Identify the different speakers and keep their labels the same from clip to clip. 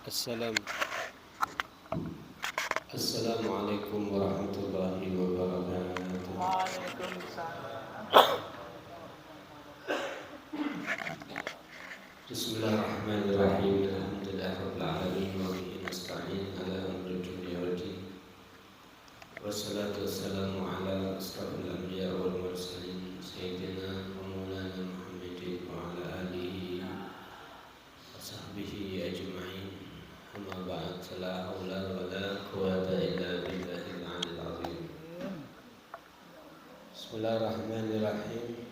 Speaker 1: السلام Assalamualaikum warahmatullahi wabarakatuh.
Speaker 2: Waalaikumsalam.
Speaker 1: Bismillahirrahmanirrahim. Alhamdulillahirabbil alamin wa bihi nasta'in ala amri dunya waddin. Wassalatu wassalamu ala asrofil anbiya wal mursalin sayyidina wa maulana Muhammadin wa ala alihi wa sahbihi ajma'in. Amma ba'd, la haula wa la quwwata illa billahil aliyyil azim. Bismillahirrahmanirrahim.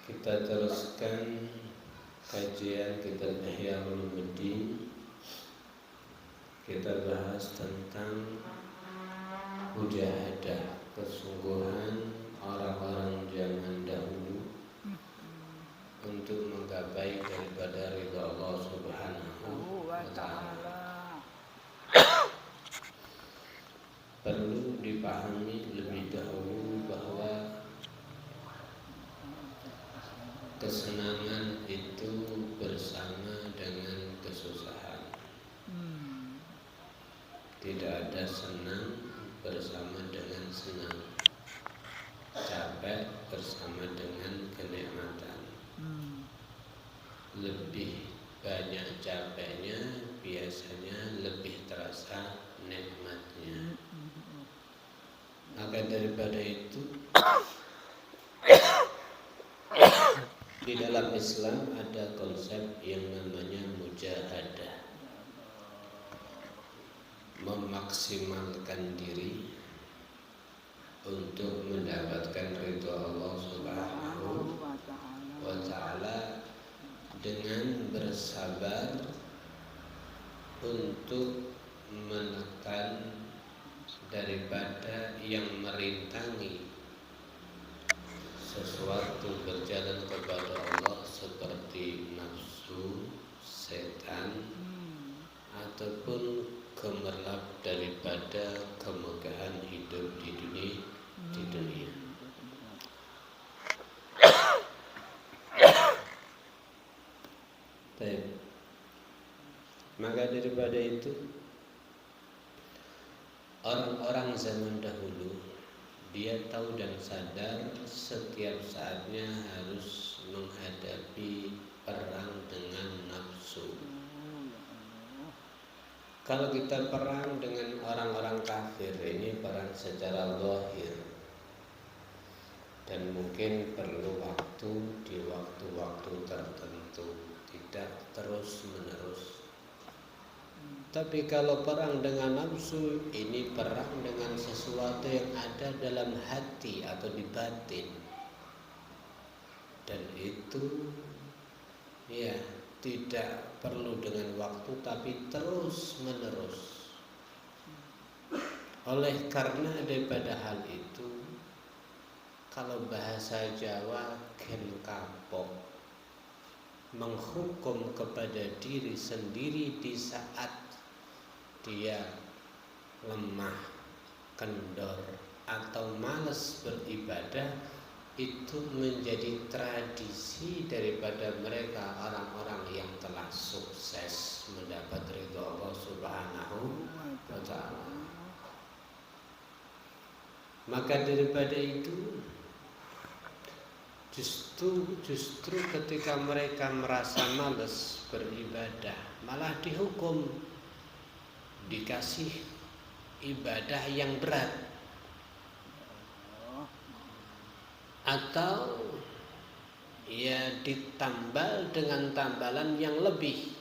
Speaker 1: Kita teruskan kajian kitab Ihya Ulumuddin. Kita bahas tentang mujahadah, kesungguhan orang-orang zaman dahulu untuk menggapai daripada ridha Allah Subhanahu wa ta'ala. Perlu dipahami lebih dahulu bahwa kesenangan itu bersama dengan kesusahan. Tidak ada senang bersama dengan senang, capek bersama dengan kenikmatan. Lebih banyak capeknya, biasanya lebih terasa nikmatnya. Maka daripada itu, di dalam Islam ada konsep yang namanya mujahadah, memaksimalkan diri untuk mendapatkan ridha Allah Subhanahu wa ta'ala dengan bersabar untuk menekan daripada yang merintangi sesuatu berjalan kepada Allah seperti nafsu, setan, ataupun gemerlap daripada kemegahan hidup di dunia. Baik. Maka daripada itu, orang-orang zaman dahulu dia tahu dan sadar setiap saatnya harus menghadapi perang dengan nafsu. Kalau kita perang dengan orang-orang kafir, ini perang secara zahir, dan mungkin perlu waktu di waktu-waktu tertentu, tidak terus menerus. Tapi kalau perang dengan nafsu, ini perang dengan sesuatu yang ada dalam hati atau di batin, dan itu ya tidak perlu dengan waktu, tapi terus menerus. Oleh karena daripada hal itu, kalau bahasa Jawa gen kapok, menghukum kepada diri sendiri di saat dia lemah, kendor, atau malas beribadah, itu menjadi tradisi daripada mereka orang-orang yang telah sukses mendapat ridha Allah Subhanahu wa ta'ala. Maka daripada itu, justru ketika mereka merasa malas beribadah, malah dihukum, dikasih ibadah yang berat, atau ya ditambal dengan tambalan yang lebih.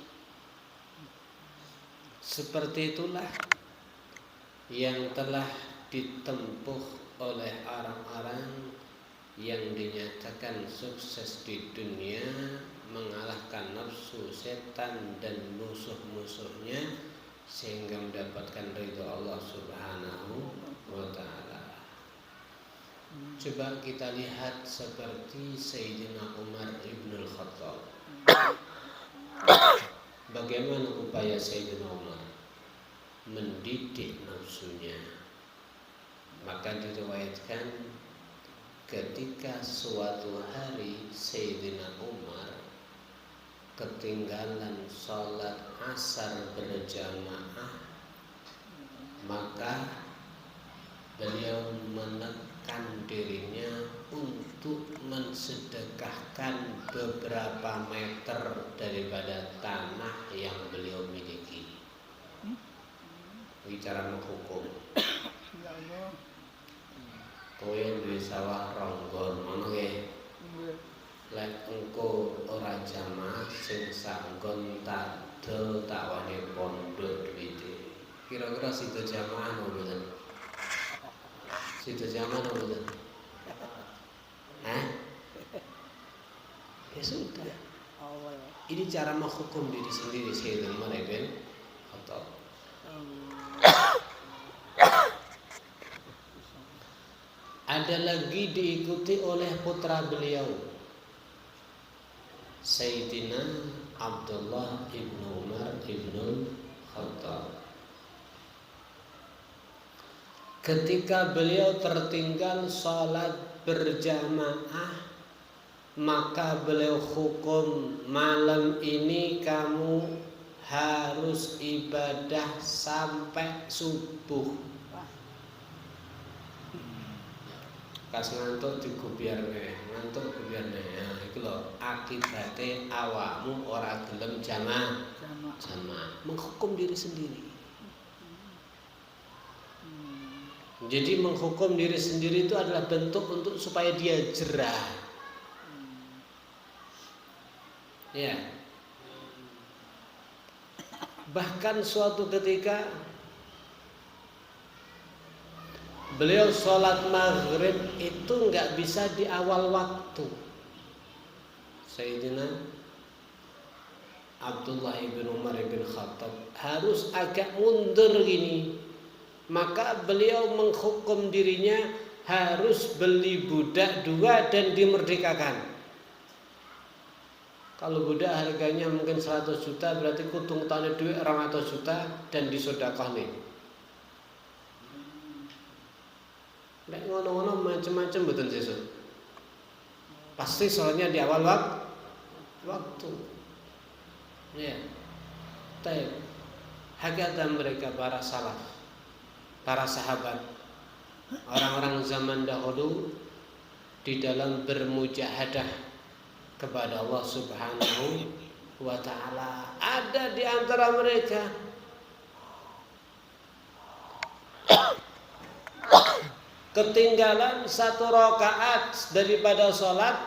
Speaker 1: Seperti itulah yang telah ditempuh oleh orang-orang yang dinyatakan sukses di dunia, mengalahkan nafsu, setan, dan musuh-musuhnya, sehingga mendapatkan ridha Allah Subhanahu wa ta'ala. Coba kita lihat seperti Sayyidina Umar ibn al-Khattab. Bagaimana upaya Sayyidina Umar mendidik nafsunya? Maka diriwayatkan ketika suatu hari Sayyidina Umar ketinggalan sholat asar berjamaah, maka beliau menekan dirinya untuk mensedekahkan beberapa meter daripada tanah yang beliau miliki. Bicara menghukum. Kowe duwe sawah ronggon ngono nggih. Lek engko ora jamaah sing sanggon tadel tak wani pondok duwite. Kira-kira situ jamaah nopo mboten? Situ jamaah nopo mboten? Ya sudah. Ini cara menghukum diri sendiri Sayyidina Umar bin Khattab. Ada lagi diikuti oleh putra beliau Sayyidina Abdullah ibn Umar ibn Khattab. Ketika beliau tertinggal sholat berjamaah, maka beliau hukum, malam ini kamu harus ibadah sampai subuh. Kas ngantuk digubiarne, ngantuk gubiarne. Nah, iku lho akibate awakmu ora gelem jamaah. Menghukum diri sendiri. Jadi menghukum diri sendiri itu adalah bentuk untuk supaya dia jerah. Ya. Bahkan suatu ketika beliau sholat maghrib itu nggak bisa di awal waktu. Sayyidina Abdullah ibn Umar ibn Khattab harus agak mundur gini. Maka beliau menghukum dirinya harus beli budak 2 dan dimerdekakan. Kalau budak harganya mungkin 100 juta, berarti kutung tane duit 200 juta dan disedekah nih. Lek ngono-ngono macam-macam betul sesuk. Pasti soalnya di awal waktu. Ya. Taib. Hakatan mereka para salaf, para sahabat, orang-orang zaman dahulu di dalam bermujahadah kepada Allah Subhanahu wa ta'ala. Ada di antara mereka ketinggalan 1 rakaat daripada sholat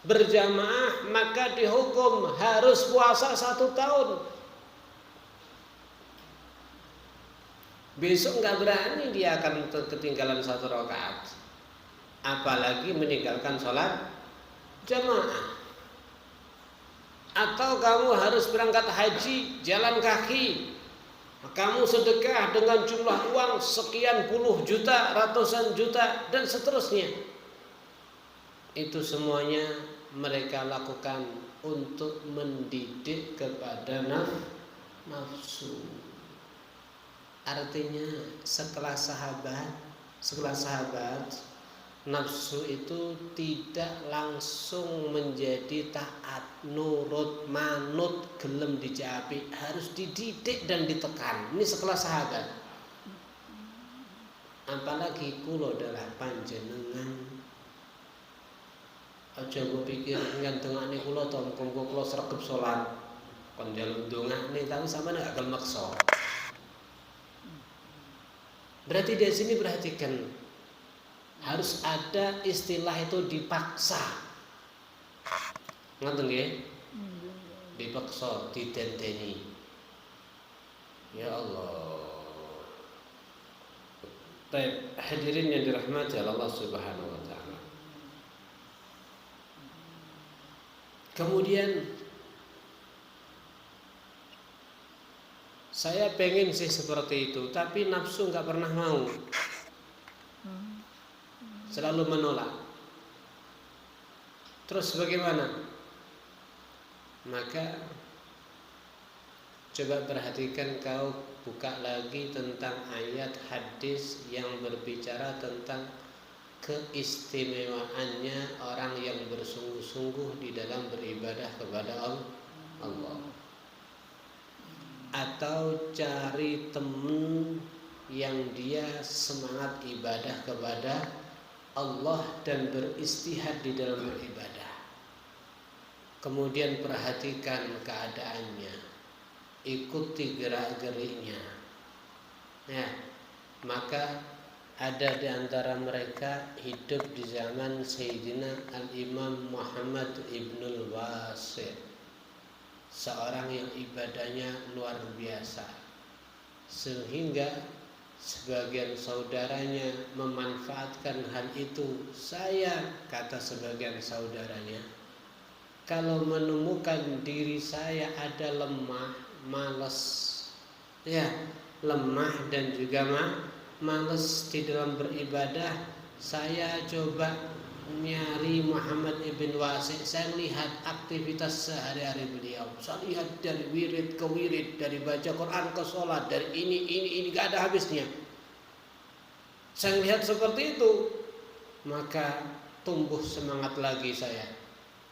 Speaker 1: berjamaah, maka dihukum harus puasa 1 tahun. Besok nggak berani dia akan ketinggalan 1 rakaat, apalagi meninggalkan sholat jamaah. Atau kamu harus berangkat haji jalan kaki, kamu sedekah dengan jumlah uang sekian puluh juta, ratusan juta, dan seterusnya. Itu semuanya mereka lakukan untuk mendidik kepada nafsu. Artinya sekelas sahabat, nafsu itu tidak langsung menjadi taat, nurut, manut, gelem dijapi, harus dididik dan ditekan. Ini sekelas sahabat. Apalagi kula adalah panjenengan. Aja mbok pikir ngandengane kula to mengko kula sregep salat. Kon njaluk ndongane tapi sampeyan gak gelem maksa. Berarti di sini perhatikan, harus ada istilah itu dipaksa. Ngoten nggih? Dipaksa, didenteni. Ya Allah. Baik, hadirin yang dirahmati Allah Subhanahu wa taala. Kemudian saya pengen sih seperti itu, tapi nafsu nggak pernah mau, selalu menolak. Terus bagaimana? Maka coba perhatikan, kau buka lagi tentang ayat hadis yang berbicara tentang keistimewaannya orang yang bersungguh-sungguh di dalam beribadah kepada Allah
Speaker 2: Allah. Atau cari teman yang dia semangat ibadah kepada Allah dan beristihad di dalam beribadah. Kemudian perhatikan keadaannya, ikuti gerak-geriknya. Ya, maka ada di antara mereka hidup di zaman Sayyidina Al-Imam Muhammad Ibnul Wasi', seorang yang ibadahnya luar biasa, sehingga sebagian saudaranya memanfaatkan hal itu. Saya, kata sebagian saudaranya, kalau menemukan diri saya ada lemah, malas, ya, lemah dan juga malas di dalam beribadah, saya coba nyari Muhammad ibn Wasi'. Saya lihat aktivitas sehari-hari beliau, saya lihat dari wirid ke wirid, dari baca Quran ke sholat, dari ini gak ada habisnya. Saya lihat seperti itu, maka tumbuh semangat lagi saya,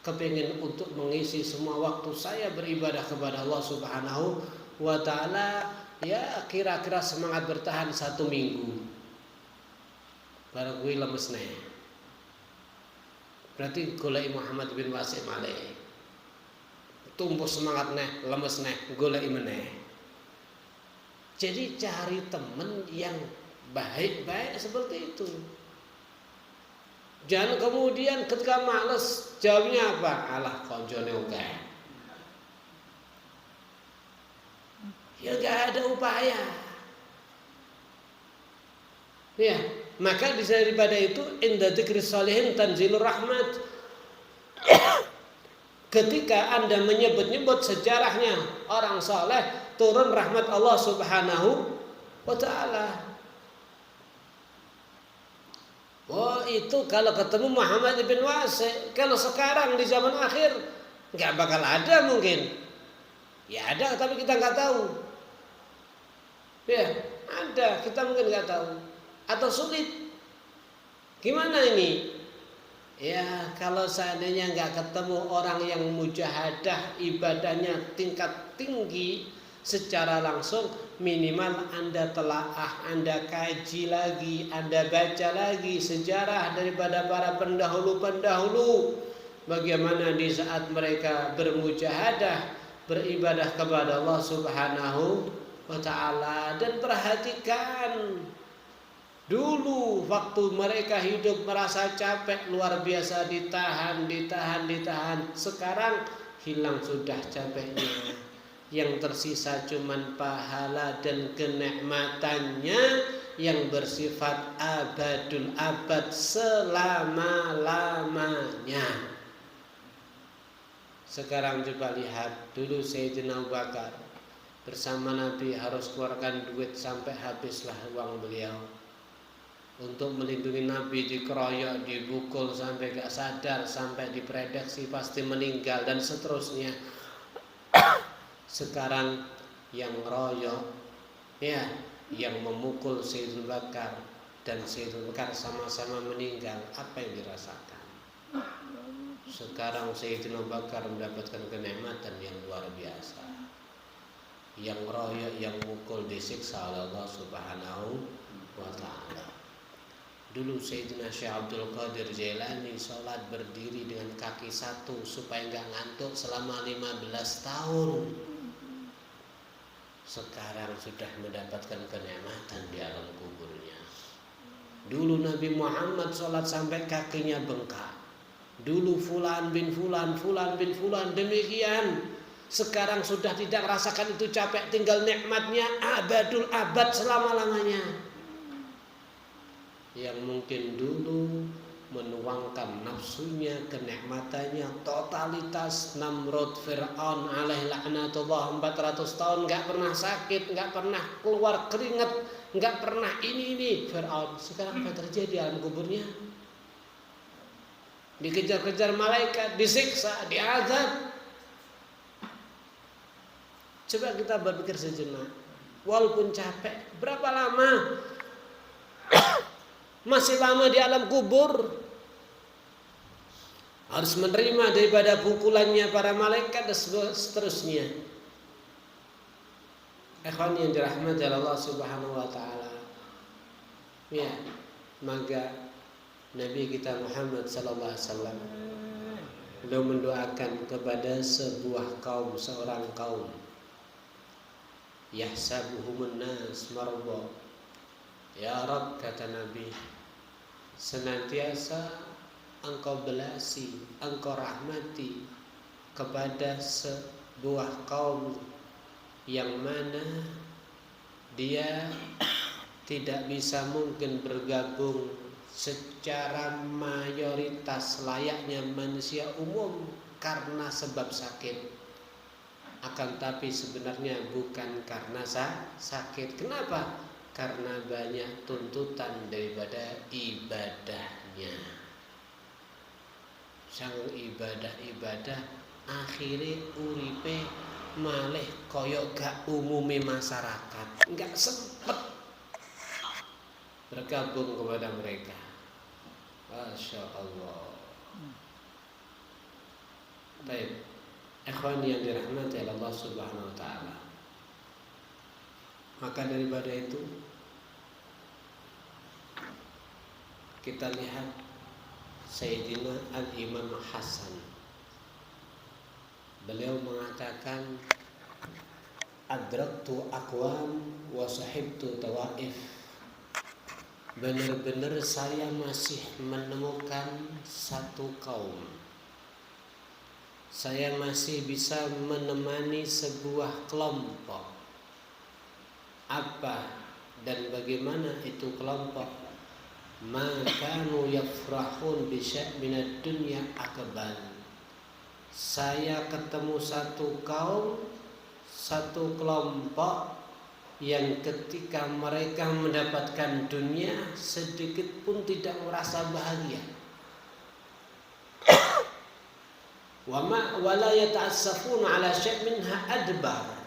Speaker 2: kepingin untuk mengisi semua waktu saya beribadah kepada Allah Subhanahu wa ta'ala. Ya kira-kira semangat bertahan 1 minggu, baru gue lemes nih. Berarti golek Muhammad bin Wasi' malih, tumbuh semangat nih, lemes nih, golek meneh. Jadi cari teman yang baik-baik seperti itu. Jangan kemudian ketika males jawabnya apa? Alah konjone oke. Ya gak ada upaya. Ya, maka daripada itu inda dzikri sholihin tanzilur rahmat. Ketika Anda menyebut-nyebut sejarahnya orang saleh, turun rahmat Allah Subhanahu wa ta'ala. Oh, itu kalau ketemu Muhammad bin Wasi'. Kalau sekarang di zaman akhir nggak bakal ada mungkin. Ya ada, tapi kita nggak tahu. Ya ada, kita mungkin nggak tahu atau sulit. Gimana ini? Ya kalau seandainya nggak ketemu orang yang mujahadah ibadahnya tingkat tinggi secara langsung, minimal Anda telaah, Anda kaji lagi, Anda baca lagi sejarah daripada para pendahulu-pendahulu, bagaimana di saat mereka bermujahadah beribadah kepada Allah Subhanahu wa ta'ala. Dan perhatikan dulu waktu mereka hidup merasa capek luar biasa, ditahan. Sekarang hilang sudah capeknya. Yang tersisa cuman pahala dan kenikmatannya yang bersifat abadul abad, selama-lamanya. Sekarang coba lihat dulu Sayyidina Abu Bakar bersama Nabi harus keluarkan duit sampai habislah uang beliau untuk melindungi Nabi, dikeroyok, dibukul sampai gak sadar, sampai diprediksi pasti meninggal dan seterusnya. Sekarang yang royok, ya, yang memukul Sayyidina Bakar dan Sayyidina Bakar sama-sama meninggal, apa yang dirasakan? Sekarang Sayyidina Bakar mendapatkan kenikmatan yang luar biasa. Yang royok, yang mukul disiksa oleh Allah Subhanahu wa ta'ala. Dulu Sayyidina Syekh Abdul Qadir Jailani sholat berdiri dengan kaki satu supaya gak ngantuk selama 15 tahun. Sekarang sudah mendapatkan kenikmatan di alam kuburnya. Dulu Nabi Muhammad sholat sampai kakinya bengkak. Dulu fulan bin fulan demikian. Sekarang sudah tidak rasakan itu capek, tinggal nikmatnya abadul abad selama-lamanya. Yang mungkin dulu menuangkan nafsunya, kenikmatannya, totalitas. Namrud, Fir'aun alaihi laknatullah, 400 tahun gak pernah sakit, gak pernah keluar keringat, gak pernah ini Fir'aun. Sekarang apa terjadi alam kuburnya? Dikejar-kejar malaikat, disiksa, diazab. Coba kita berpikir sejenak. Walaupun capek, berapa lama? Masih lama di alam kubur. harus menerima daripada pukulannya para malaikat dan seterusnya. Ikhwan yang dirahmati Allah Subhanahu wa taala. Ya, maka Nabi kita Muhammad sallallahu alaihi wasallam beliau mendoakan kepada sebuah kaum, seorang kaum, yahsabuhumun nas marba. Ya Rabb, kata Nabi, senantiasa Engkau belasi, Engkau rahmati kepada sebuah kaum yang mana dia tidak bisa mungkin bergabung secara mayoritas layaknya manusia umum karena sebab sakit. Akan tapi sebenarnya bukan karena sakit. Kenapa? Karena banyak tuntutan daripada ibadahnya. Sang ibadah akhirnya uripe malih koyok gak umume masyarakat, gak sempet bergabung kepada mereka. Masya Allah. Baik, ikhwan yang dirahmati Allah Subhanahu wa taala. Maka daripada itu kita lihat Sayyidina Al-Imam Hasan. Beliau mengatakan, adraktu aqwam wa sahibtu tawaif. Benar-benar saya masih menemukan satu kaum. Saya masih bisa menemani sebuah kelompok. Apa dan bagaimana itu kelompok? Makanu yafrahun bisya' minad dunya akbal. Saya ketemu satu kaum, satu kelompok yang ketika mereka mendapatkan dunia sedikit pun tidak merasa bahagia. Wala yata'assafuna ala syai' minha adbar.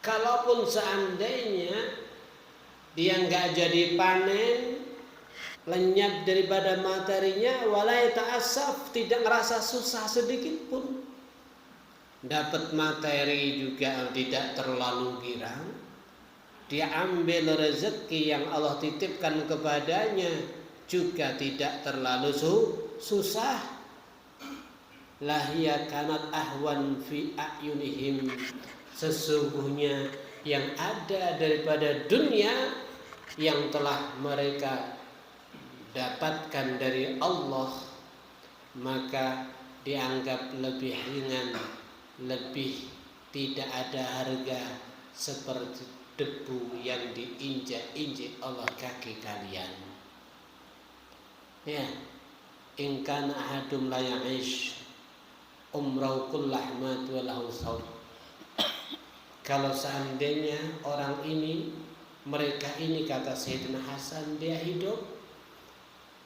Speaker 2: Kalaupun seandainya dia enggak jadi panen, lenyap daripada materinya, wala yata'assaf, tidak merasa susah sedikit pun. Dapat materi juga tidak terlalu girang. Dia ambil rezeki yang Allah titipkan kepadanya juga tidak terlalu susah. Lahiya kanat ahwan fi a'yunihim. Sesungguhnya yang ada daripada dunia yang telah mereka dapatkan dari Allah, maka dianggap lebih ringan, lebih tidak ada harga seperti debu yang diinjak-injak Allah kaki kalian. Ya, in kana ahadum la ya'ish umrau kullahmat walahu saud. Kalau seandainya orang ini, mereka ini, kata Sayyidina Hasan, dia hidup,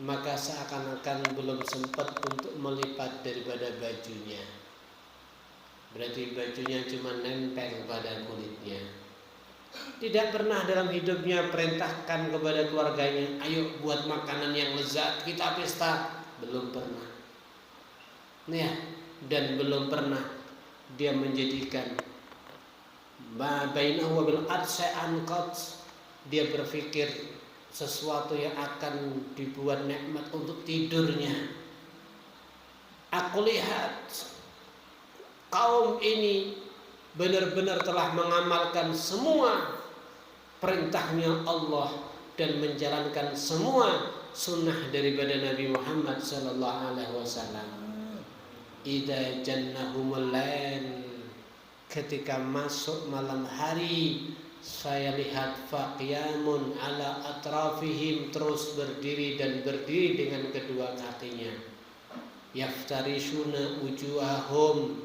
Speaker 2: maka seakan-akan belum sempat untuk melipat daripada bajunya. Berarti bajunya cuma nempel pada kulitnya. Tidak pernah dalam hidupnya perintahkan kepada keluarganya, ayo buat makanan yang lezat, kita pesta. Belum pernah. Ya, dan belum pernah dia menjadikan bainahu wa bil adsya'an qad. Dia berpikir sesuatu yang akan dibuat nikmat untuk tidurnya. Aku lihat kaum ini benar-benar telah mengamalkan semua perintahnya Allah dan menjalankan semua sunnah daripada Nabi Muhammad sallallahu alaihi wasallam. Idza jannahumul lail, ketika masuk malam hari, saya lihat faqiyamun ala atrafihim, terus berdiri dan berdiri dengan kedua kakinya. Yaftarishuna wujuhahum,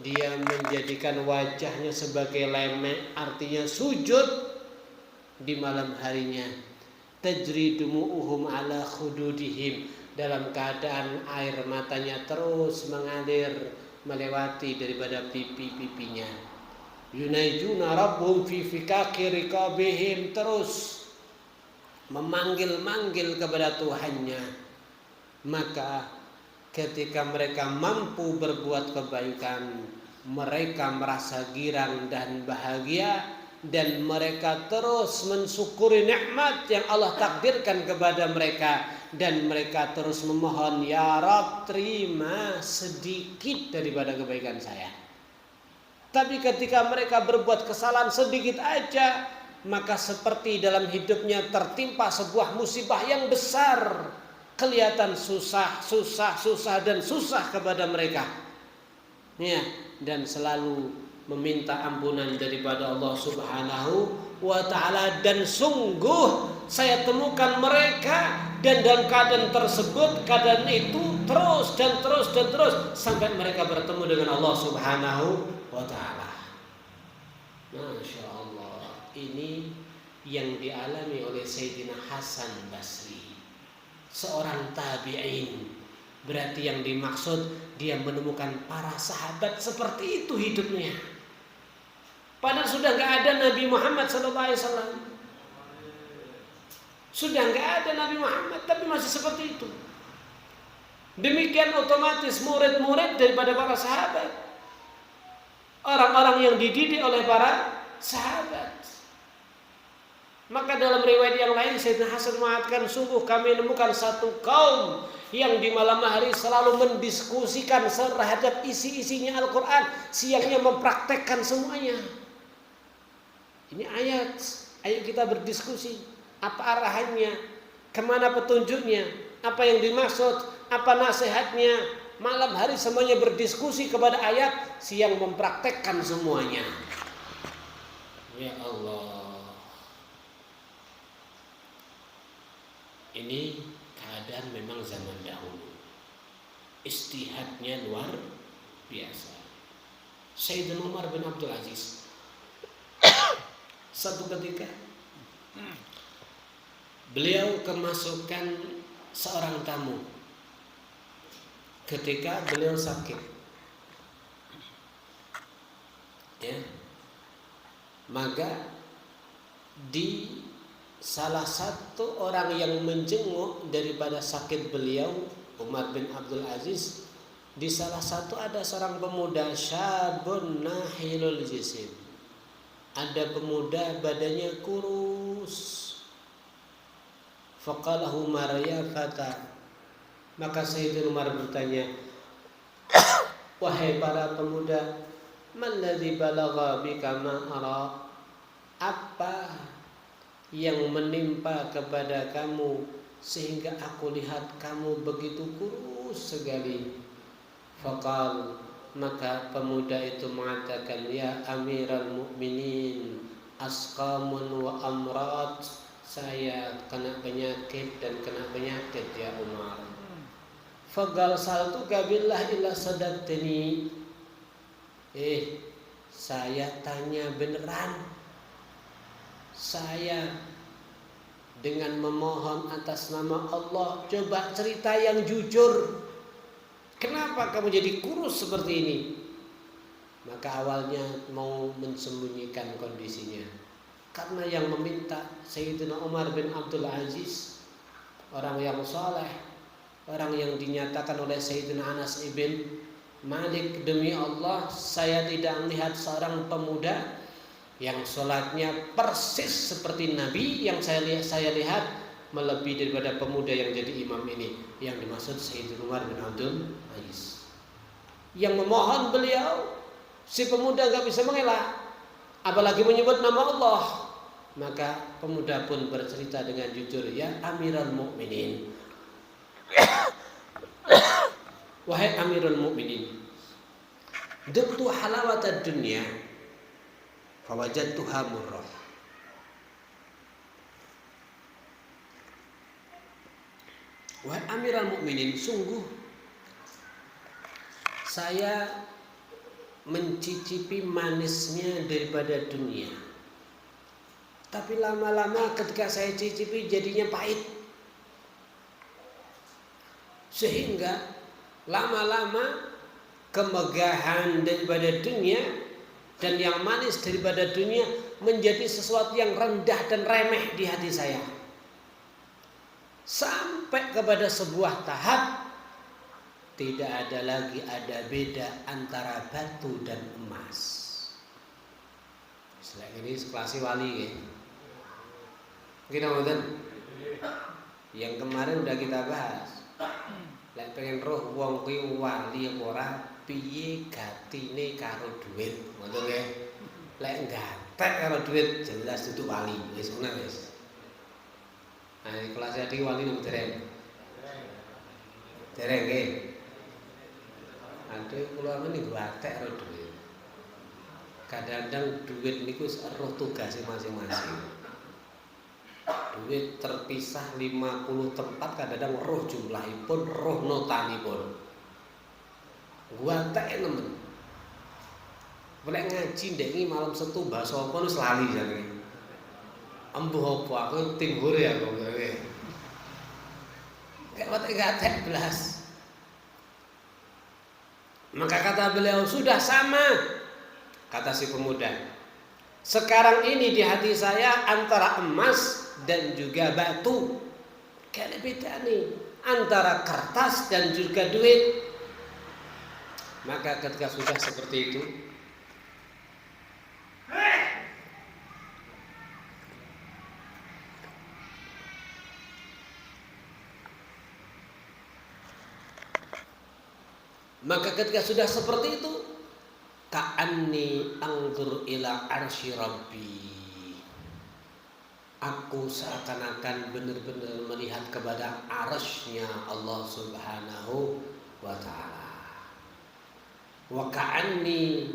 Speaker 2: dia menjadikan wajahnya sebagai lemek, artinya sujud di malam harinya. Tajri dumu'uhum ala khududihim, dalam keadaan air matanya terus mengalir melewati daripada pipi-pipinya. Yunaijuna rabbum fi fikaki riqabihim, terus memanggil-manggil kepada Tuhannya. Maka ketika mereka mampu berbuat kebaikan, mereka merasa girang dan bahagia, dan mereka terus mensyukuri nikmat yang Allah takdirkan kepada mereka, dan mereka terus memohon, ya Rabb, terima sedikit daripada kebaikan saya. Tapi ketika mereka berbuat kesalahan sedikit aja, maka seperti dalam hidupnya tertimpa sebuah musibah yang besar. Kelihatan susah dan susah kepada mereka. Ya, dan selalu meminta ampunan daripada Allah Subhanahu wa taala, dan sungguh saya temukan mereka dan dalam keadaan tersebut, keadaan itu terus sampai mereka bertemu dengan Allah Subhanahu wa taala. Masya Allah, ini yang dialami oleh Sayyidina Hasan Basri, seorang tabi'in. Berarti yang dimaksud dia menemukan para sahabat seperti itu hidupnya. Padahal sudah nggak ada Nabi Muhammad SAW. Sudah nggak ada Nabi Muhammad, tapi masih seperti itu. Demikian otomatis murid-murid daripada para sahabat, orang-orang yang dididik oleh para sahabat. Maka dalam riwayat yang lain Sayyidina Hasan mengatakan, sungguh kami menemukan satu kaum yang di malam hari selalu mendiskusikan terhadap isi-isinya Al-Quran, siangnya mempraktekkan semuanya. Ini ayat, ayo kita berdiskusi, apa arahannya, kemana petunjuknya, apa yang dimaksud, apa nasihatnya. Malam hari semuanya berdiskusi kepada ayat, siang mempraktekkan semuanya. Ya Allah, ini keadaan memang zaman dahulu. Ijtihadnya luar biasa. Sayyidina Umar bin Abdul Aziz satu ketika beliau kemasukan seorang tamu ketika beliau sakit. Ya. Maka di salah satu orang yang menjenguk daripada sakit beliau, Umar bin Abdul Aziz, di salah satu ada seorang pemuda, syabun nahilul jisim. Ada pemuda badannya kurus. Faqalahu Umar, ya fata. Maka Sayyidina Umar bertanya, wahai para pemuda, malladzi balagha bika ma ara? Apa yang menimpa kepada kamu sehingga aku lihat kamu begitu kurus sekali? Faqal, maka pemuda itu mengatakan, ya Amiral Mukminin, asqamun wa amrat, saya kena penyakit dan kena penyakit ya Umar. Faqal saltuka billah illa sadaqtani. Saya tanya beneran, saya dengan memohon atas nama Allah, coba cerita yang jujur. Kenapa kamu jadi kurus seperti ini? Maka awalnya mau mensembunyikan kondisinya, karena yang meminta Sayyidina Umar bin Abdul Aziz, orang yang saleh, orang yang dinyatakan oleh Sayyidina Anas ibn Malik, demi Allah saya tidak melihat seorang pemuda yang sholatnya persis seperti Nabi yang saya lihat melebihi daripada pemuda yang jadi imam ini. Yang dimaksud Sayyidina Umar bin Abdul Aziz. Yang memohon beliau, si pemuda gak bisa mengelak, apalagi menyebut nama Allah. Maka pemuda pun bercerita dengan jujur, ya Amirul Mukminin, wahai Amirul Mukminin, duktu halawatad dunya fawajadtuha murrah. Wahai Amirul Mukminin, sungguh saya mencicipi manisnya daripada dunia. Tapi lama-lama ketika saya cicipi jadinya pahit. Sehingga lama-lama kemegahan daripada dunia dan yang manis daripada dunia menjadi sesuatu yang rendah dan remeh di hati saya. Sampai kepada sebuah tahap tidak ada lagi ada beda antara batu dan emas. Selain ini sekelas wali ya. Kita ngoten. Yang kemarin udah kita bahas. Lek pengen roh wong kuwi wali apa ora, piye gatine karo dhuwit. Ngoten nggih. Lek gatek karo dhuwit jelas dudu wali. Wis ngono wis. Nah, kelas iki wali nang dereng. Dereng nggih. Aduh kula men gatek karo dhuwit. Kadang-kadang dhuwit niku roh tugase masing-masing. Duit terpisah 50 tempat, kadang-kadang roh jumlahipun, roh notanipun. Gua tak nemen. Boleh ngaji ndengi malam Setu bahasa apa wis lali jane. Embuh apa aku timbur ya kok kowe. Gak belas. Maka kata beliau, sudah sama. Kata si pemuda. Sekarang ini di hati saya antara emas dan juga batu. Gak ada beda nih antara kertas dan juga duit. Maka ketika sudah seperti itu, ka'anni anzur ila arsy rabbi. Aku seakan-akan benar-benar melihat kepada arasy-Nya Allah Subhanahu wa ta'ala. Wa ka'anni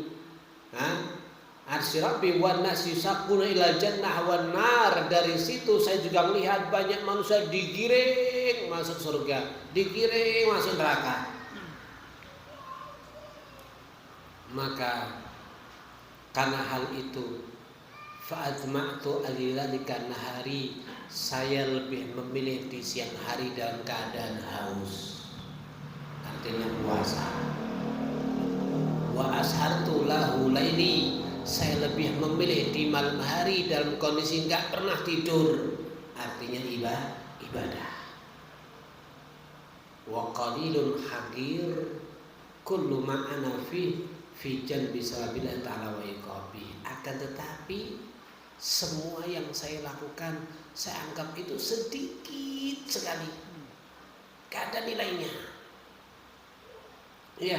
Speaker 2: arsy rabbi wan nas yusaquna ila jannah wan nar. Dari situ saya juga melihat banyak manusia digiring masuk surga, digiring masuk neraka. Maka karena hal itu fa'adma'tu aliladzika nahari, saya lebih memilih di siang hari dalam keadaan haus, artinya puasa. Wa ashartu lahu laili, saya lebih memilih di malam hari dalam kondisi enggak pernah tidur, artinya ibadah. Wa qalilun haqir kullu ma ana fi janbi sawabillah ta'ala wa iqabi. Akan tetapi semua yang saya lakukan saya anggap itu sedikit sekali, gak ada nilainya ya,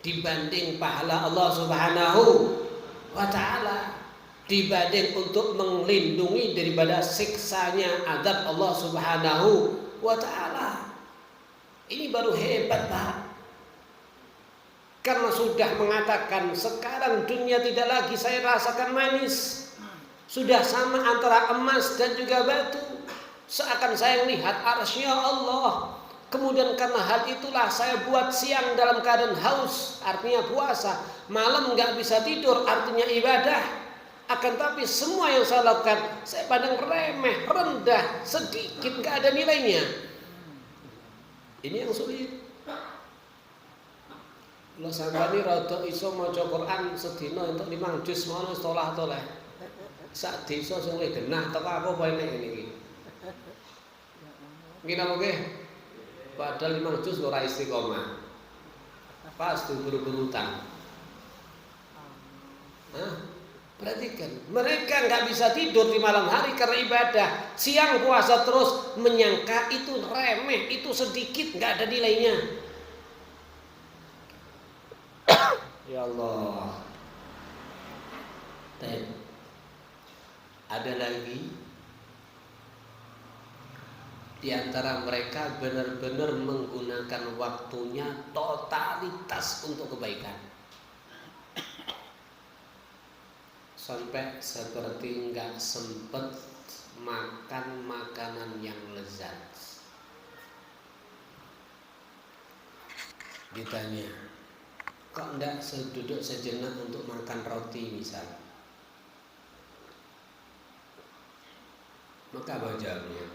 Speaker 2: dibanding pahala Allah Subhanahu wa ta'ala, dibanding untuk melindungi daripada siksanya azab Allah Subhanahu wa ta'ala. Ini baru hebat Pak. Karena sudah mengatakan sekarang dunia tidak lagi saya rasakan manis, sudah sama antara emas dan juga batu. Seakan saya melihat arsy-Nya Allah. Kemudian karena hal itulah saya buat siang dalam keadaan haus, artinya puasa. Malam nggak bisa tidur, artinya ibadah. Akan tapi semua yang saya lakukan saya pandang remeh, rendah, sedikit, nggak ada nilainya. Ini yang sulit. Lo sambani rada iso maca Quran sedina entuk 5 juz ngono setelah toleh. Sak desa sing luwih genah teko apa bae nek ngene iki. Nggih napa nggih? Padahal 5 juz ora istiqomah. Pas buru-buru utang. Perhatikan, mereka nggak bisa tidur di malam hari karena ibadah. Siang puasa terus, menyangka itu remeh, itu sedikit, nggak ada nilainya. Ya Allah. Ada lagi di antara mereka benar-benar menggunakan waktunya totalitas untuk kebaikan, sampai seperti nggak sempet makan makanan yang lezat. Ditanya, kok enggak duduk sejenak untuk makan roti misal? Maka apa jawabnya?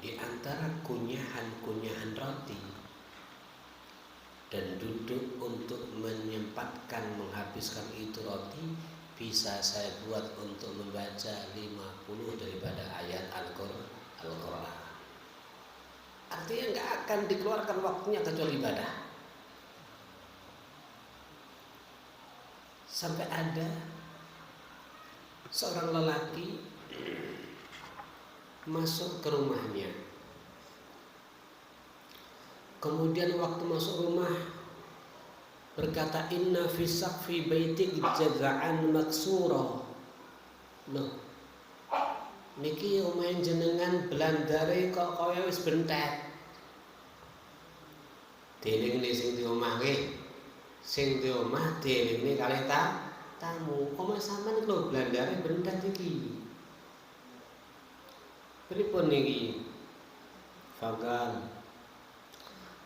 Speaker 2: Di antara kunyahan-kunyahan roti dan duduk untuk menyempatkan menghabiskan itu roti, bisa saya buat untuk membaca 50 daripada ayat Al-Quran. Artinya nggak akan dikeluarkan waktunya kecuali ibadah. Sampai ada seorang lelaki masuk ke rumahnya. Kemudian waktu masuk rumah berkata, inna fi saqfi baitik jaza'an maksura. Loh, niki omahe jenengan blandare kok kaya wis bentet. Delingne sing di omah nggih. Sing di omah delingne kalih tamu. Omah sampean lho blandare bentet iki. Pripun niki? Fagal.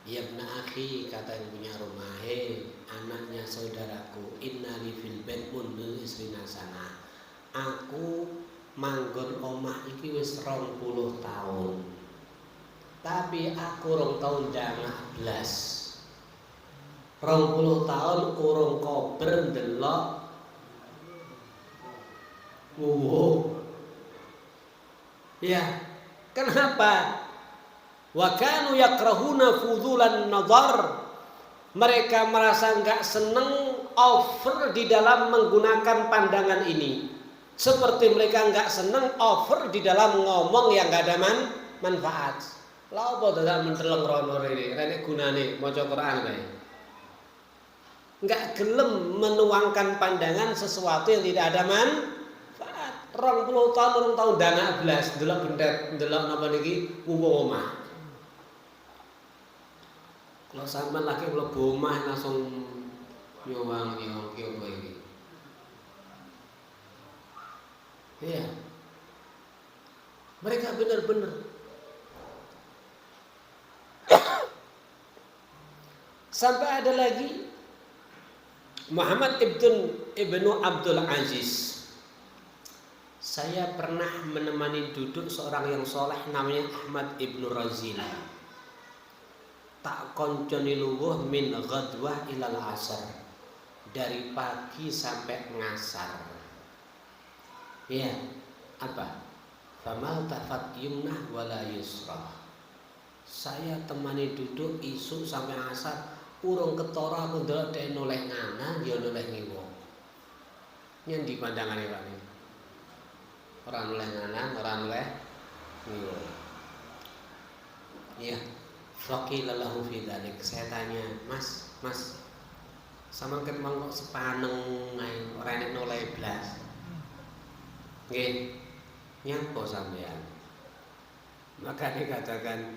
Speaker 2: Ya ibna akhi, kata yang punya rumah, hei anaknya saudaraku, innali fil bait mundu isrina sana. Aku manggon omah iki wis 20 tahun. Tapi aku 2 tahun dangak blas. 20 tahun urung kober ndelok ya, kenapa? Wa kanu yakrahuna fudhulan nazar. Mereka merasa enggak senang over di dalam menggunakan pandangan ini. Seperti mereka enggak senang over di dalam ngomong yang enggak ada manfaat. Lha apa dadak menteleng rono rene, rene gunane maca Quran kae. Enggak gelem menuangkan pandangan sesuatu yang tidak ada manfaat. 20 tahun dangak blas ndelok bendet, ndelok napa niki wong omah. Kalau sampean lagi mlebu omah langsung nyuwang ki apa iki. Iya. Mereka benar-benar sampai ada lagi Muhammad ibnu Abdul Aziz. Saya pernah menemani duduk seorang yang soleh namanya Ahmad ibnu Razila. Tak konconi luwuh min ghadwah ilal asar, dari pagi sampai ngasar. Ya, apa? Famal tafat yumnah wala yusra. Saya temani duduk isu sampai asar, urung ketara aku ndelok dhek noleh nganan ya noleh ngiwa. Nyendi pandangane Pak niki? Ora noleh nganan, ora noleh ngiwa. Ya. Faqila lahu fi dzalik. Saya tanya, Mas, sama ket mangkok sepaneng ae ora nek noleh blas. Nggih. Nyapa sampean? Maka dikatakan,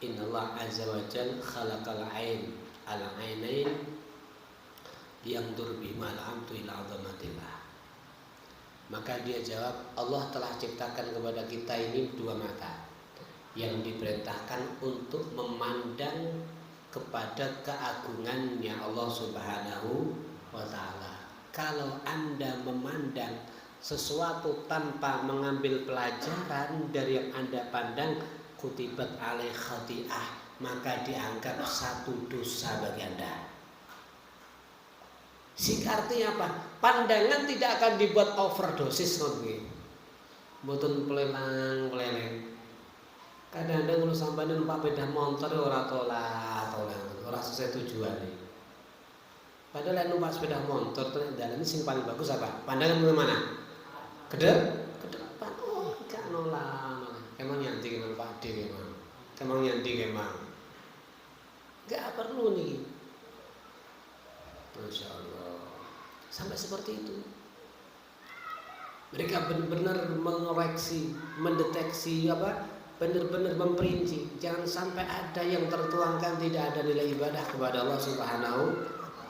Speaker 2: Innallaha azza wa jalla khalaqal ain al-ainain liyandur bima al-amtu ila 'azamatillah. Maka dia jawab, Allah telah ciptakan kepada kita ini 2 mata yang diperintahkan untuk memandang kepada keagungannya Allah Subhanahu wa ta'ala. Kalau Anda memandang sesuatu tanpa mengambil pelajaran dari yang Anda pandang, kutibat alaih khati'ah, maka dianggap satu dosa bagi Anda. Artinya apa? Pandangan tidak akan dibuat overdosis nggih. Mboten pelelang-peleleng. Kadang-kadang kalau sampai numpak sepeda motor ora tolak, ora sesuai tujuan. Padahal yang numpak sepeda motor terus dalan sing paling bagus apa? Pandangan ke mana? Ke depan. Oh, gak nolak. Emang nyanti kemang Pak D kemang. Kemang nyanti kemang. Gak perlu nih. Masya Allah. Sampai seperti itu. Mereka benar-benar mengoreksi, mendeteksi benar-benar memperinci, jangan sampai ada yang tertuangkan tidak ada nilai ibadah kepada Allah Subhanahu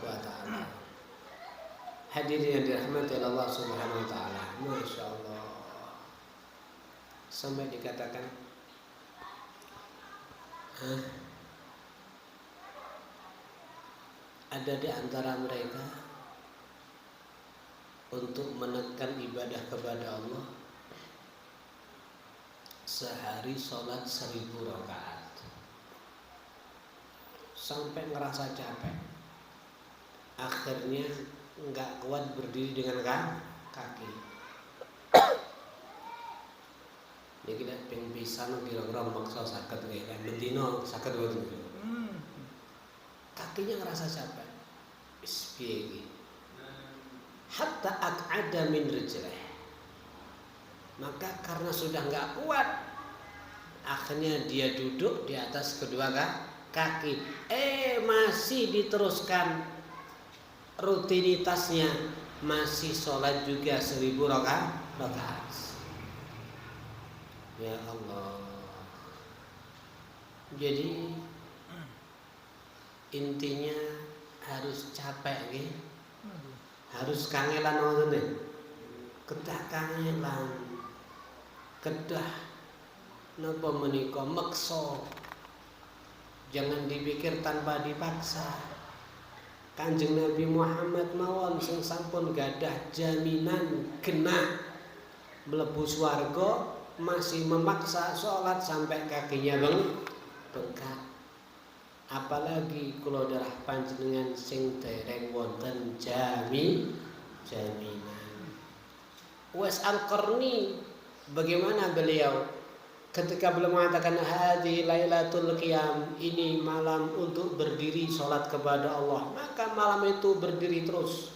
Speaker 2: wa ta'ala. Hadirin yang dirahmati Allah Subhanahu wa ta'ala. Masya Allah. Sampai dikatakan ada di antara mereka untuk menekan ibadah kepada Allah sehari sholat 1000 rakaat sampai ngerasa capek, akhirnya nggak kuat berdiri dengan kaki. Niki nek ping pisan kira-kira maksa saged nggih, nek bendina saged mboten. Kakinya ngerasa capek. Wis piye iki? Hatta aq'ada min rijlih. Maka karena sudah enggak kuat, akhirnya dia duduk di atas kedua kaki. Masih diteruskan rutinitasnya, masih sholat juga 1000 rakaat. Ya Allah. Jadi intinya harus capek nggih. Harus kangelan ngoten. Kedah kangelan. Kedah napa menika meksa. Jangan dipikir tanpa dipaksa. Kanjeng Nabi Muhammad mawon sing sampun gadah jaminan genah mlebu swarga masih memaksa sholat sampai kakinya bengkak. Apalagi kula darah panjenengan sing dereng wonten jaminan. Uwais Al-Qarni bagaimana beliau ketika beliau mengatakan hadhi lailatul qiyam, ini malam untuk berdiri sholat kepada Allah, maka malam itu berdiri terus.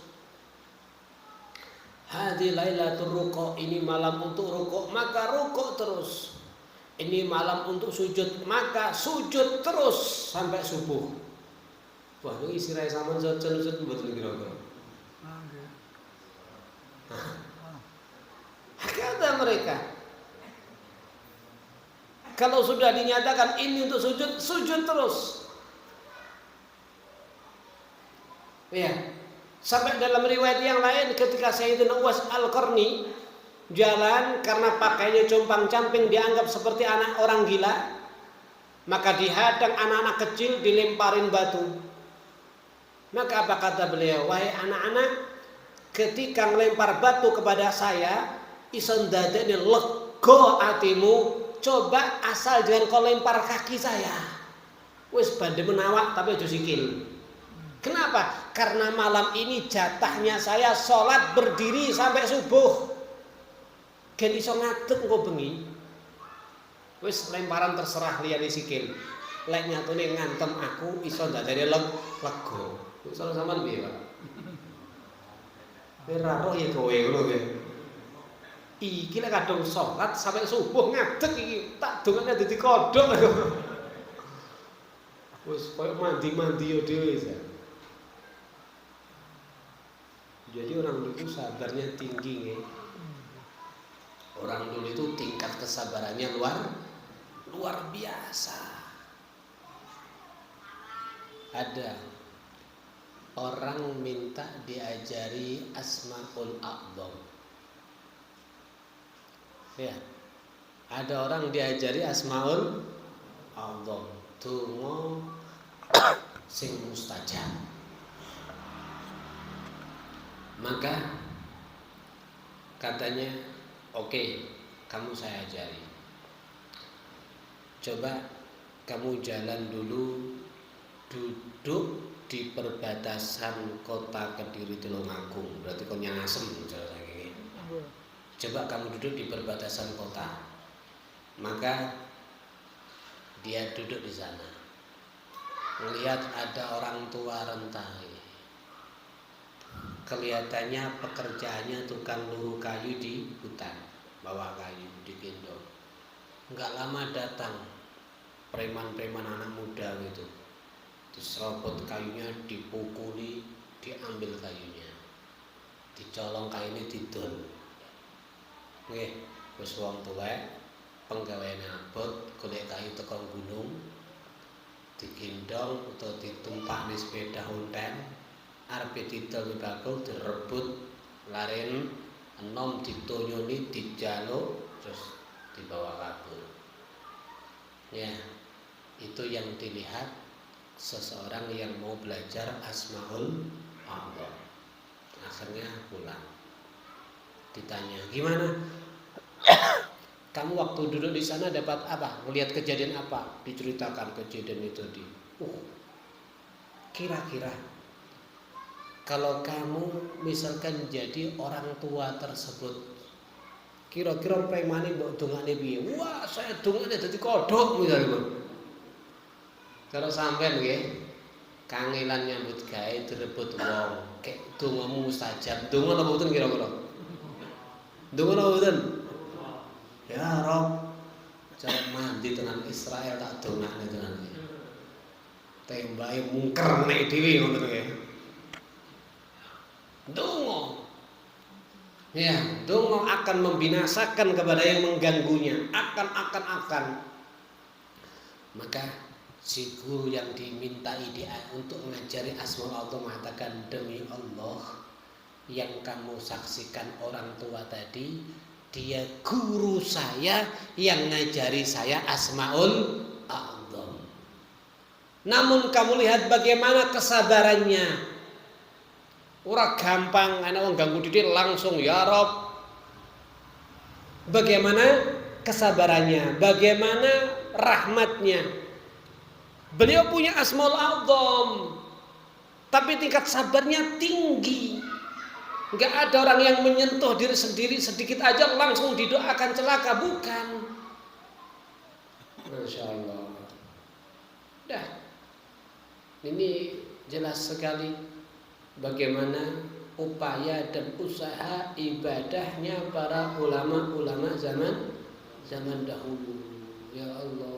Speaker 2: Hadhi lailatul ruku', ini malam untuk rukuk, maka rukuk terus. Ini malam untuk sujud, maka sujud terus sampai subuh. Wah, ini istirahat sama sujud betul kira-kira. Kata mereka, kalau sudah dinyatakan ini untuk sujud, sujud terus. Ya. Sampai dalam riwayat yang lain ketika Sayyidina Uwais Al-Qarni jalan karena pakainya compang-camping dianggap seperti anak orang gila, maka dihadang anak-anak kecil dilemparin batu. Maka apa kata beliau? Wahai anak-anak, ketika melempar batu kepada saya, ison dadekne lega atimu, coba asal jangan kau lempar kaki saya. Wis bandhe menawak tapi aja sikil. Kenapa? Karena malam ini jatahnya saya sholat berdiri sampai subuh. Gen iso ngadeg engko bengi. Wis lemparan terserah liyane sikil. Lek nyatune ngantem aku iso ndadekne lega. Wis ora sampean piye, Pak? Ora roh ya kowe ngono nggih. Iki lek kadung sholat sampai subuh ngadeg iki tak dongane dadi kodhok. Wis koyo mandi-mandi yo dhewe ya. Jadi orang dulu itu sabarnya tinggi ya. Orang dulu itu tingkat kesabarannya luar biasa. Ada orang minta diajari Asmaul A'dzam. Ya. Ada orang diajari Asmaul A'dzam. Donga sing mustajab. Maka katanya, oke, kamu saya ajari. Coba kamu jalan dulu, duduk di perbatasan kota Kediri Tulungagung, berarti konyang asem cara ini. Coba kamu duduk di perbatasan kota. Maka dia duduk di sana, melihat ada orang tua renta. Kelihatannya pekerjaannya tukang luru kayu di hutan, bawa kayu digendong. Enggak lama datang preman-preman anak muda gitu, diserobot kayunya, dipukuli, diambil kayunya, dicolong kayunya didol. Nggih, wis wong tuwek, penggaweane abot, golek kayu teko gunung, digendong utawa ditumpak di sepeda onten. Arep didol bakul direbut laren enom ditonyoni dijaluk terus dibawa kabur. Ya, itu yang dilihat seseorang yang mau belajar Asmaul Allah. Akhirnya pulang. Ditanya, "Gimana? Kamu waktu duduk di sana dapat apa? Melihat kejadian apa?" Diceritakan kejadian itu di. Kira-kira kalau kamu misalkan jadi orang tua tersebut, Kira-kira premane mbok dongane piye? Wah, saya dongane dadi kodhok misalnya. Kalau sampean nggih kangelan nyambut gawe direbut wong, kek dongamu mustajab. Donga napa mboten kira-kira? Donga napa mboten? Ya Rob, cara mandi tenan Israel tak dongane tenan. Tembake mungker nek dhewe ngoten nggih. Donga. Ya, donga akan membinasakan kepada yang mengganggunya. Akan. Maka si guru yang dimintai dia untuk mengajari asmaul Allah mengatakan, demi Allah yang kamu saksikan orang tua tadi, dia guru saya yang ngajari saya asmaul Allah. Namun kamu lihat bagaimana kesabarannya. Ora gampang ana wong ganggu didik langsung ya Rob. Bagaimana kesabarannya, bagaimana rahmatnya. Beliau punya asmaul a'dzam, tapi tingkat sabarnya tinggi. Enggak ada orang yang menyentuh diri sendiri sedikit aja langsung didoakan celaka, bukan. Masya Allah. Dah. Ini jelas sekali bagaimana upaya dan usaha ibadahnya para ulama-ulama zaman dahulu. Ya Allah.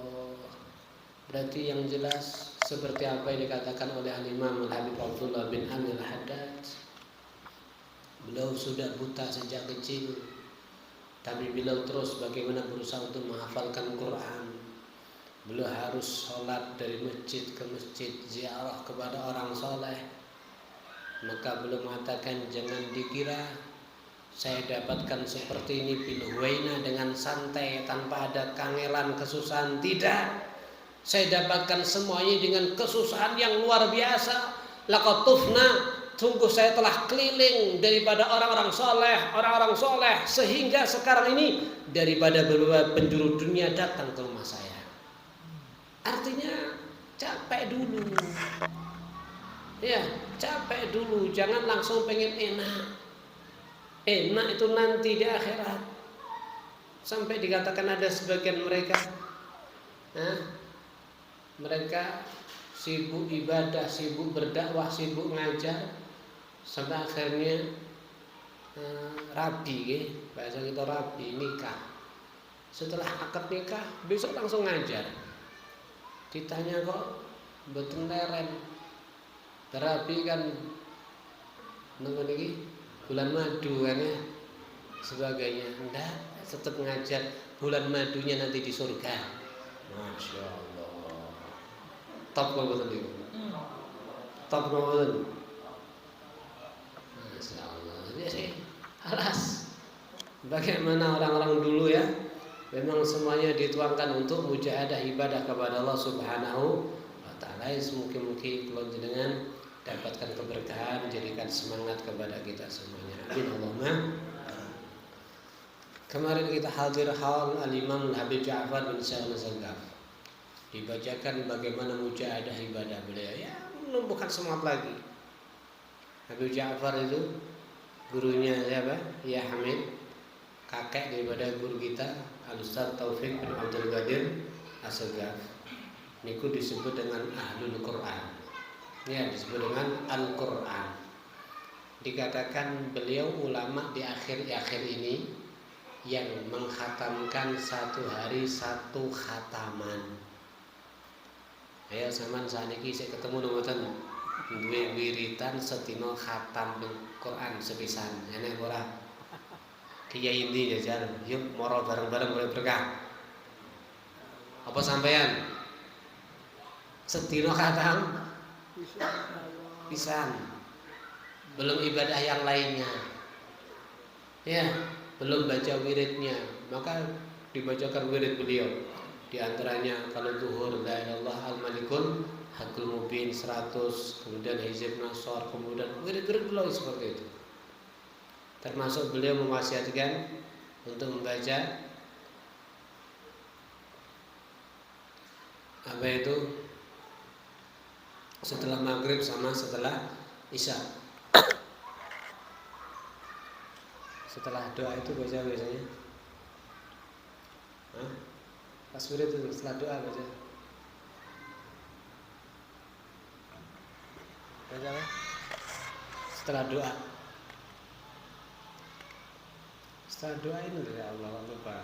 Speaker 2: Berarti yang jelas seperti apa yang dikatakan oleh Al-Imam Al-Habib Abdullah bin Amir Al-Haddad. Beliau sudah buta sejak kecil, tapi beliau terus bagaimana berusaha untuk menghafalkan Quran. Beliau harus sholat dari masjid ke masjid, ziarah kepada orang soleh. Maka beliau mengatakan, jangan dikira saya dapatkan seperti ini bilhuwaina dengan santai tanpa ada kangelan kesusahan. Tidak, saya dapatkan semuanya dengan kesusahan yang luar biasa. Laqad tufna, sungguh saya telah keliling daripada orang-orang soleh, sehingga sekarang ini daripada beberapa penjuru dunia datang ke rumah saya. Artinya capek dulu. Ya, capek dulu, jangan langsung pengen enak. Enak itu nanti di akhirat. Sampai dikatakan ada sebagian mereka, mereka sibuk ibadah, sibuk berdakwah, sibuk ngajar, sampai akhirnya rabi, bahasa kita rabi, nikah. Setelah akad nikah, besok langsung ngajar. Ditanya kok mboten leren. Terapi kan nunggu lagi bulan madu kan ya, sebagainya. Enggak, tetap ngajar, bulan madunya nanti di surga. Masya Allah. Top kok betul itu. Top kok betul. Masya Allah. Jadi alas. Bagaimana orang-orang dulu ya, memang semuanya dituangkan untuk mujahadah ibadah kepada Allah Subhanahu wa ta'ala. Mungkin kalau jenengan dapatkan keberkahan, jadikan semangat kepada kita semuanya. Amin Allahumma. Kemarin kita hadir haul Al-Imam Al-Habib Ja'far bin Syekh Al-Zangaf. Dibacakan bagaimana mujahadah ibadah beliau. Ya, menumbuhkan semangat lagi. Habib Ja'far itu gurunya siapa? Ya Hamid, kakek daripada guru kita Al-Ustaz Taufik bin Abdul Qadir As-Sagaf. Niku disebut dengan Ahlul Quran. Ya, disebut dengan Al-Quran. Dikatakan beliau ulama di akhir-akhir ini yang menghatamkan satu hari satu khataman. Ayo sampean saniki saya ketemu nomboten duwe wiritan setino khatam Quran sepisan. Enek ora? Kiai ndi jajan? Yuk moro bareng-bareng boleh berkah. Apa sampean? Setino khatam pisan. Belum ibadah yang lainnya. Ya, belum baca wiridnya. Maka dibacakan wirid beliau. Di antaranya kalau zuhur la ilaha illallah al-malikul hakul mubin 100, kemudian hizib nasr, kemudian wirid-wirid beliau seperti itu. Termasuk beliau mewasiatkan untuk membaca apa itu setelah maghrib sama setelah isya. Setelah doa itu baca biasanya Tasbih itu setelah doa baca. Baca apa? Setelah doa. Setelah doa ini dari Allah lupa.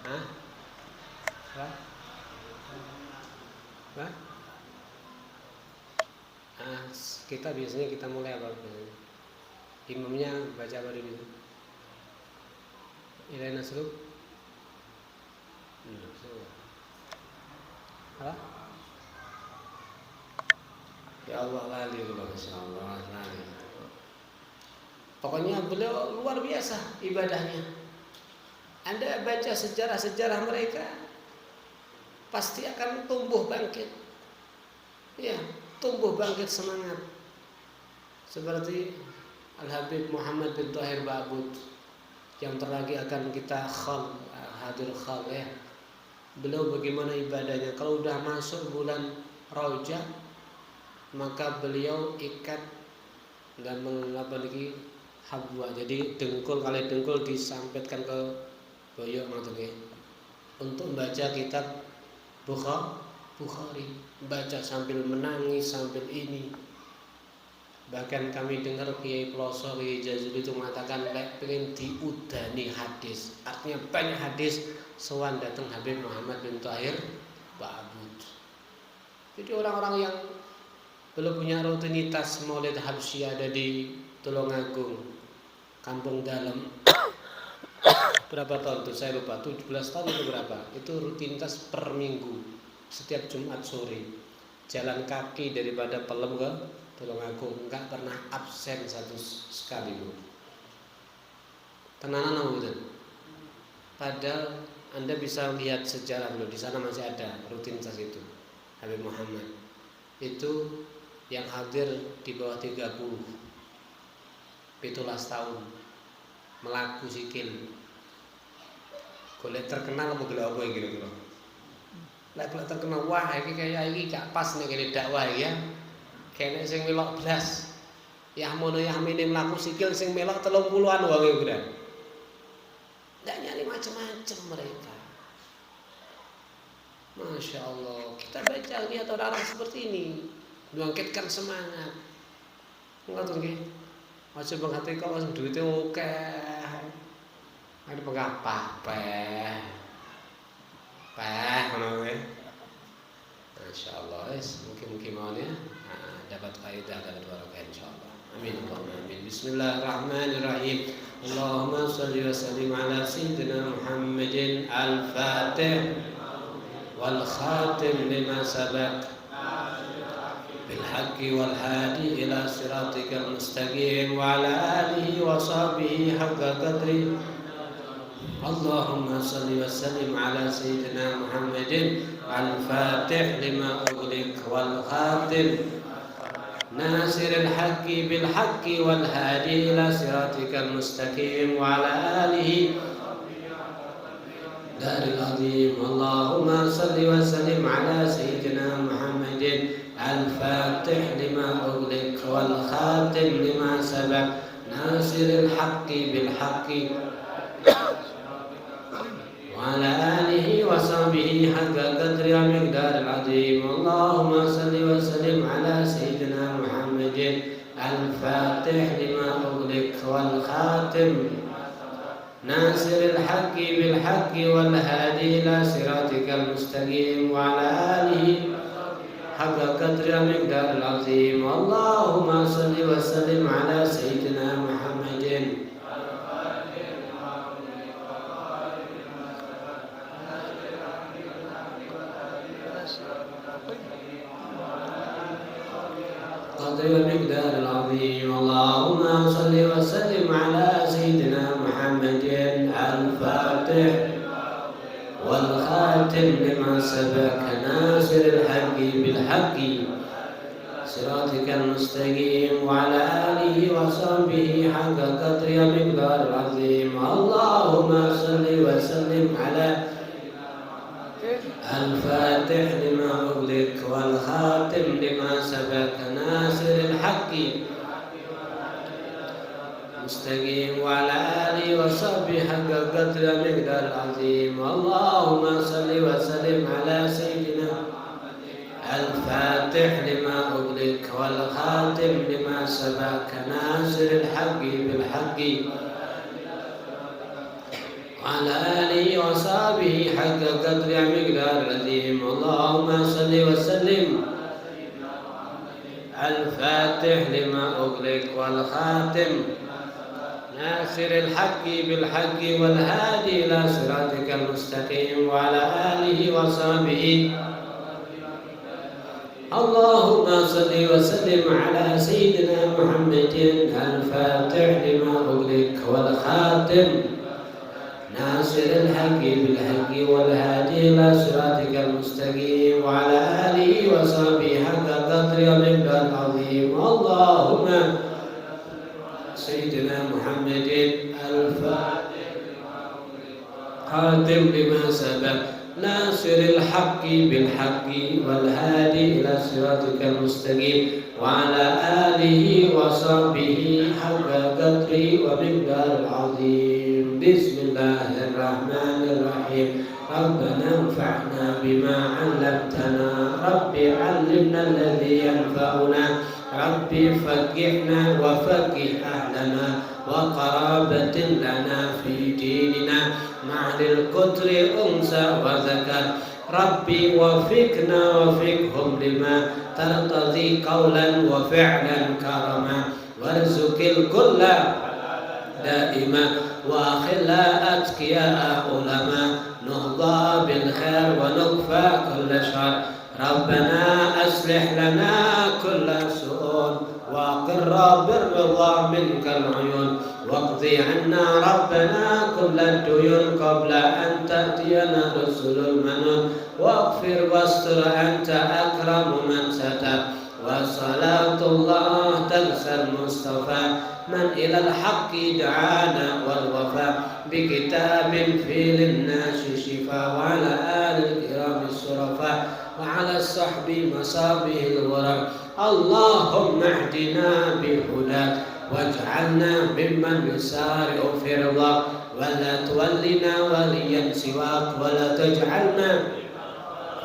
Speaker 2: Apa? Kita biasanya kita mulai apa? Imamnya baca apa dulu? Ilahi nasruk. Apa? Ya Allah lali, Masya Allah lali. Pokoknya beliau luar biasa ibadahnya. Anda baca sejarah-sejarah mereka, pasti akan tumbuh bangkit. Ya, tumbuh bangkit semangat. Seperti Al-Habib Muhammad bin Tahir Ba'bud yang terlagi akan kita hadir ya. Beliau bagaimana ibadahnya? Kalau udah masuk bulan Raujah, maka beliau ikat dan mengapa lagi habwa. Jadi dengkul kali dengkul disampaikan ke boyok untuk membaca kitab Bukhari, baca sambil menangis sambil ini. Bahkan kami dengar Kiai Ploso, Kiai Jazuli itu mengatakan pengen diudani hadis. Artinya banyak hadis sowan datang Habib Muhammad bin Tahir Ba'bud. Jadi orang-orang yang belum punya rutinitas maulid Habsyah ada di Tulungagung, Kampung Dalam. Berapa tahun itu saya lupa, 17 tahun itu berapa? Itu rutinitas per minggu, setiap Jumat sore. Jalan kaki daripada Pelem ke Tulungagung, enggak pernah absen satu sekali bu. Tenanan gitu. Padahal Anda bisa lihat sejarah dulu, di sana masih ada rutinitas itu. Habib Muhammad itu yang hadir di bawah 30, 17 tahun, melaku sikil. Golek terkenal apa golek apa kira-kira? Lah golek terkenal wah iki kaya iki gak pas nek kene dakwah ya. Kene sing melok blas. Ya mono ya mene mlaku sikil sing melok 30-an wae kira. Ndak nyari macam-macam mereka. Masya Allah, kita baca lihat orang-orang seperti ini, membangkitkan semangat. Ngoten nggih. Aja benghati kok wis duwite akeh. Ada pengapa? Ngono kuwi. Masyaallah, mungkin maunya dapat faedah dan barokah insyaallah. Amin Allahumma amin. Bismillahirrahmanirrahim. Allahumma shalli wa sallim ala sayyidina Muhammadin al-Fatih wal khatim lima sabaq bil haqqi wal hadi ila siratikal mustaqim wa ala alihi wa sahbihi haqqa qadri. Allahumma salli wa sallim ala sayyidina Muhammadin al-Fatih lima ughliq wal khatim nasiril haqqi bil haqqi wal hadi ila siratikal mustaqim wa ala alihi daril azim. Allahumma salli wa sallim ala sayyidina Muhammadin al-Fatih lima ughliq wal khatim lima sabaq nasiril haqqi bil haqqi وعلى آله وصحبه حق قدر ومقدار العظيم. اللهم صل وسلم على سيدنا محمد الفاتح لما أغلق والخاتم ناصر الحق بالحق والهادي إلى صراطك المستقيم وعلى آله حق قدر ومقدار العظيم. اللهم صل وسلم على سيدنا محمد قدر ومقدار العظيم. اللهم صل وسلم على سيدنا محمد الفاتح والخاتم لما سبق ناصر الحق بالحق صراطك المستقيم وعلى آله وصحبه حق قدر ومقدار العظيم. اللهم صل وسلم على الفاتح لما أغلق والخاتم لما سبق ناصر الحق المستقيم وعلى آله وصحبه حق قدر مقدار العظيم. اللهم صل وسلم على سيدنا الفاتح لما أغلق والخاتم لما سبق ناصر الحق بالحق وعلى آله وصحبه حق قدر مقدار العظيم. اللهم صل وسلم الفاتح لما أغلق والخاتم ناصر الحق بالحق والهادي إلى صراطك المستقيم وعلى آله وصحبه. اللهم صل وسلم على سيدنا محمد الفاتح لما أغلق والخاتم ناصر الحق بالحق والهادي إلى صراطك المستقيم وعلى آله وصحبه حق قدر ومقدار العظيم. اللهم سيدنا محمد الفاتح خاتم لما سبق ناصر الحق بالحق والهادي إلى صراطك المستقيم وعلى آله وصحبه حق قدر ومقدار العظيم. بسم الله الرحمن الرحيم. ربنا انفعنا بما علمتنا، رب علمنا الذي ينفعنا، رب فقهنا وفقه أهلنا وقرابة لنا في ديننا مع الكتر أنثى وذكر. ربي وفقنا وفقهم لما ترتضي قولا وفعلا كرما، وارزق الكل دائما وأخلا أتقياء علماء، نهضى بالخير ونكفى كل شر. ربنا أصلح لنا كل سوء وقر بالرضا منك العيون، واقضي عنا ربنا كل الديون قبل أن تأتينا رسل المنون، واغفر واستر أنت أكرم من ستر. وصلاة الله تنسى المصطفى من إلى الحق دعانا والوفاء، بكتاب في للناس شفاء، وعلى آل الكرام الشرفاء، وعلى الصحب مصابه الغرر. اللهم اهدنا بهداك واجعلنا ممن يسارع في رضاك، ولا تولنا وليا سواك، ولا تجعلنا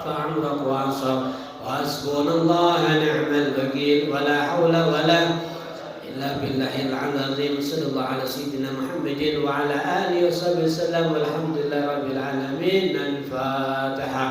Speaker 2: فعمرك وعصاك. وحسبنا الله نعم الوكيل، ولا حول ولا إلا بالله العظيم. صلى الله على سيدنا محمد وعلى آله وصحبه وسلم، والحمد لله رب العالمين. الفاتحة.